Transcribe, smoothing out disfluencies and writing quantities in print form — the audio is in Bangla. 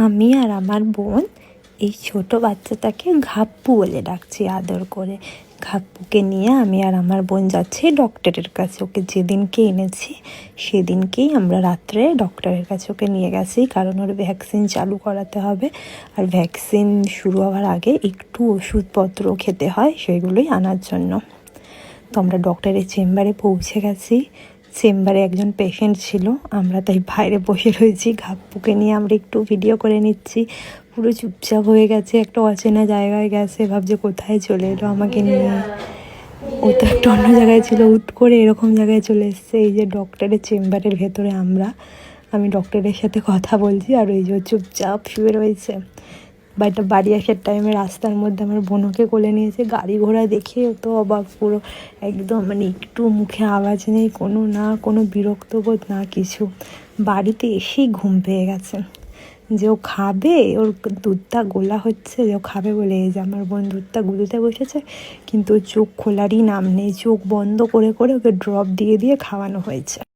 আমি আর আমার বোন এই ছোট বাচ্চাটাকে ঘাপ্পু বলে ডাকছি আদর করে। ঘাপ্পুকে নিয়ে আমি আর আমার বোন যাচ্ছি ডক্টরের কাছে। ওকে যেদিনকে এনেছি সেদিনকেই আমরা রাত্রে ডক্টরের কাছে ওকে নিয়ে গেছি, কারণ ওর ভ্যাকসিন চালু করাতে হবে। আর ভ্যাকসিন শুরু হওয়ার আগে একটু ওষুধপত্র খেতে হয়, সেগুলোই আনার জন্য। তো আমরা ডক্টরের চেম্বারে পৌঁছে গেছি। চেম্বারে একজন পেশেন্ট ছিল, আমরা তাই বাইরে বসে রয়েছি। ঘাপ্পুকে নিয়ে আমরা একটু ভিডিও করে নিচ্ছি। পুরো চুপচাপ হয়ে গেছে, একটা অচেনা জায়গায় গেছে, ভাবছে কোথায় চলে এলো আমাকে নিয়ে। ও তো একটা অন্য জায়গায় ছিল, হুট করে এরকম জায়গায় চলে এসছে। এই যে ডক্টরের চেম্বারের ভেতরে আমি ডক্টরের সাথে কথা বলছি, আর ওই যে চুপচাপ শুয়ে রয়েছে। বাড়ি আসার টাইমে রাস্তার মধ্যে আমার বোনকে কোলে নিয়েছে। গাড়ি ঘোড়া দেখে ও তো অবাক, পুরো একদম একটু মুখে আওয়াজ নেই, কোনো বিরক্তবোধ না কিছু। বাড়িতে এসেই ঘুম পেয়ে গেছে যে ও খাবে, ওর দুধটা গোলা হচ্ছে যে ও খাবে বলে। এই যে আমার বোন দুধটা গুলতে বসেছে, কিন্তু চোখ খোলারই নাম নেই। চোখ বন্ধ করে করে ওকে ড্রপ দিয়ে খাওয়ানো হয়েছে।